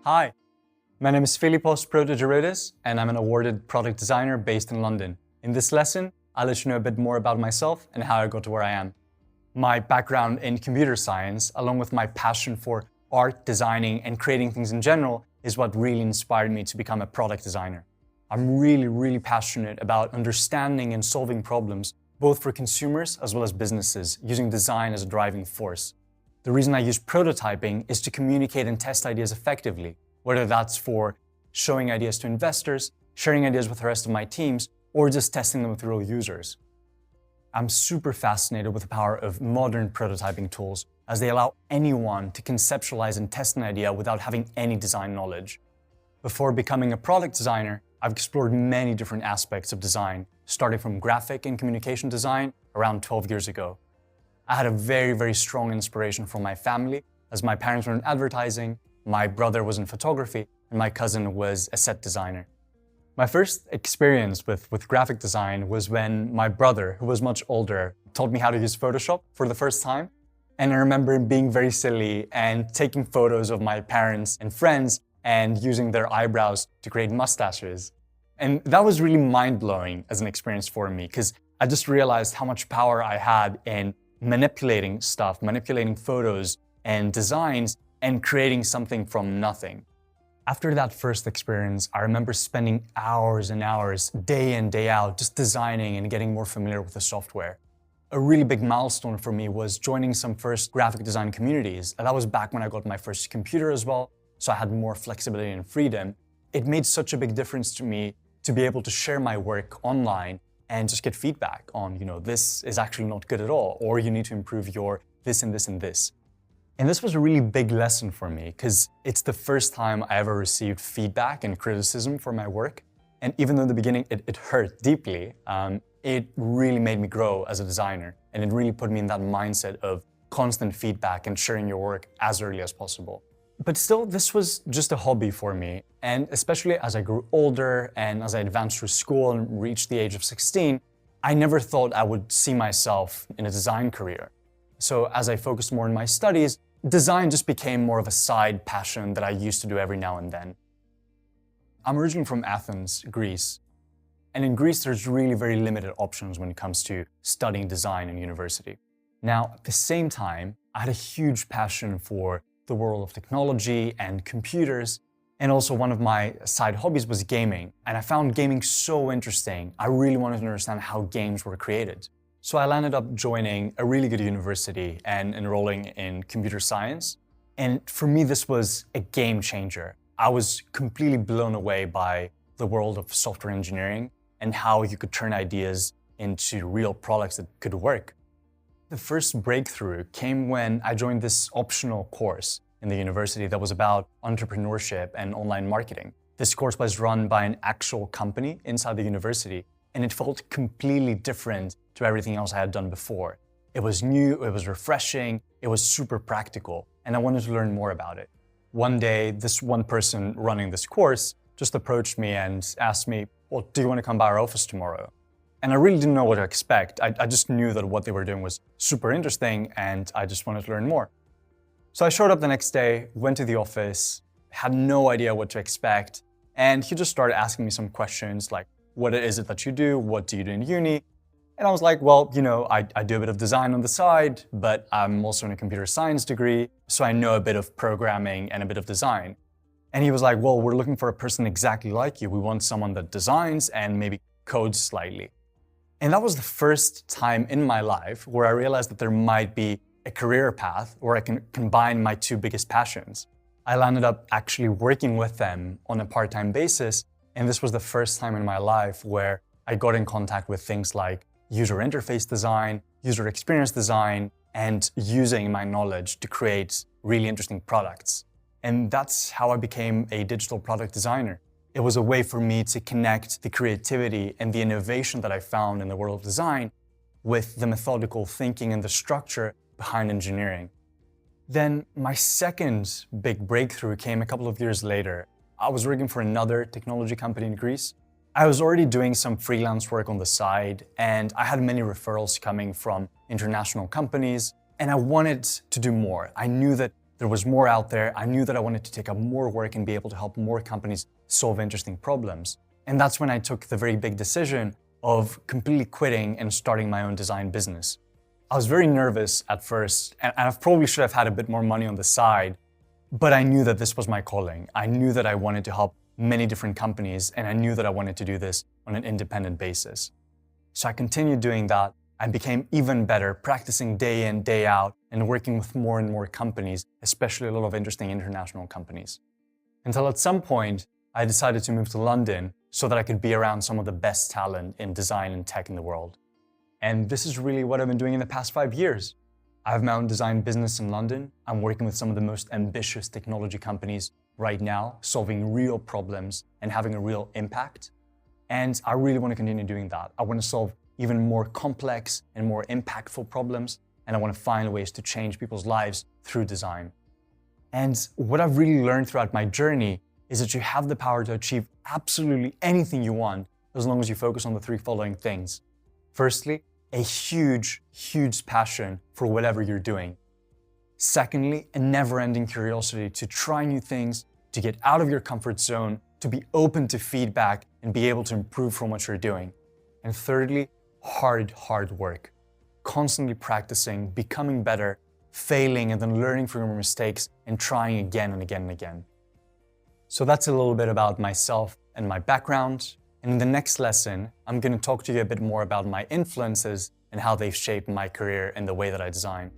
Hi, my name is Philippos Protogeroides, and I'm an awarded product designer based in London. In this lesson, I'll let you know a bit more about myself and how I got to where I am. My background in computer science, along with my passion for art, designing, and creating things in general, is what really inspired me to become a product designer. I'm really passionate about understanding and solving problems, both for consumers as well as businesses, using design as a driving force. The reason I use prototyping is to communicate and test ideas effectively, whether that's for showing ideas to investors, sharing ideas with the rest of my teams, or just testing them with real users. I'm super fascinated with the power of modern prototyping tools, as they allow anyone to conceptualize and test an idea without having any design knowledge. Before becoming a product designer, I've explored many different aspects of design, starting from graphic and communication design around 12 years ago. I had a very strong inspiration from my family, as my parents were in advertising, my brother was in photography, and my cousin was a set designer. My first experience with graphic design was when my brother, who was much older, taught me how to use Photoshop for the first time. And I remember being very silly and taking photos of my parents and friends and using their eyebrows to create mustaches. And that was really mind-blowing as an experience for me, because I just realized how much power I had in manipulating stuff, manipulating photos and designs, and creating something from nothing. After that first experience, I remember spending hours and hours, day in, day out, just designing and getting more familiar with the software. A really big milestone for me was joining some first graphic design communities. And that was back when I got my first computer as well, so I had more flexibility and freedom. It made such a big difference to me to be able to share my work online and just get feedback on, this is actually not good at all, or you need to improve your this and this and this. And this was a really big lesson for me, because it's the first time I ever received feedback and criticism for my work. And even though in the beginning it hurt deeply, it really made me grow as a designer. And it really put me in that mindset of constant feedback and sharing your work as early as possible. But still, this was just a hobby for me. And especially as I grew older and as I advanced through school and reached the age of 16, I never thought I would see myself in a design career. So as I focused more on my studies, design just became more of a side passion that I used to do every now and then. I'm originally from Athens, Greece. And in Greece, there's really very limited options when it comes to studying design in university. Now, at the same time, I had a huge passion for the world of technology and computers. And also one of my side hobbies was gaming. And I found gaming so interesting. I really wanted to understand how games were created. So I landed up joining a really good university and enrolling in computer science. And for me, this was a game changer. I was completely blown away by the world of software engineering and how you could turn ideas into real products that could work. The first breakthrough came when I joined this optional course in the university that was about entrepreneurship and online marketing. This course was run by an actual company inside the university, and it felt completely different to everything else I had done before. It was new, it was refreshing, it was super practical, and I wanted to learn more about it. One day, this one person running this course just approached me and asked me, well, do you want to come by our office tomorrow? And I really didn't know what to expect. I just knew that what they were doing was super interesting, and I just wanted to learn more. So I showed up the next day, went to the office, had no idea what to expect, and he just started asking me some questions like, what is it that you do? What do you do in uni? And I was like, well, I do a bit of design on the side, but I'm also in a computer science degree, so I know a bit of programming and a bit of design. And he was like, well, we're looking for a person exactly like you. We want someone that designs and maybe codes slightly. And that was the first time in my life where I realized that there might be a career path where I can combine my two biggest passions. I landed up actually working with them on a part-time basis, and this was the first time in my life where I got in contact with things like user interface design, user experience design, and using my knowledge to create really interesting products. And that's how I became a digital product designer. It was a way for me to connect the creativity and the innovation that I found in the world of design with the methodical thinking and the structure behind engineering. Then my second big breakthrough came a couple of years later. I was working for another technology company in Greece. I was already doing some freelance work on the side, and I had many referrals coming from international companies, and I wanted to do more. I knew that there was more out there. I knew that I wanted to take up more work and be able to help more companies solve interesting problems. And that's when I took the very big decision of completely quitting and starting my own design business. I was very nervous at first, and I probably should have had a bit more money on the side, but I knew that this was my calling. I knew that I wanted to help many different companies, and I knew that I wanted to do this on an independent basis. So I continued doing that and became even better, practicing day in, day out, and working with more and more companies, especially a lot of interesting international companies. Until at some point, I decided to move to London so that I could be around some of the best talent in design and tech in the world. And this is really what I've been doing in the past 5 years. I have my own design business in London. I'm working with some of the most ambitious technology companies right now, solving real problems and having a real impact. And I really want to continue doing that. I want to solve even more complex and more impactful problems, and I want to find ways to change people's lives through design. And what I've really learned throughout my journey is that you have the power to achieve absolutely anything you want as long as you focus on the three following things. Firstly, a huge, huge passion for whatever you're doing. Secondly, a never-ending curiosity to try new things, to get out of your comfort zone, to be open to feedback and be able to improve from what you're doing. And thirdly, hard work. Constantly practicing, becoming better, failing and then learning from your mistakes and trying again and again and again. So that's a little bit about myself and my background. And in the next lesson, I'm going to talk to you a bit more about my influences and how they've shaped my career and the way that I design.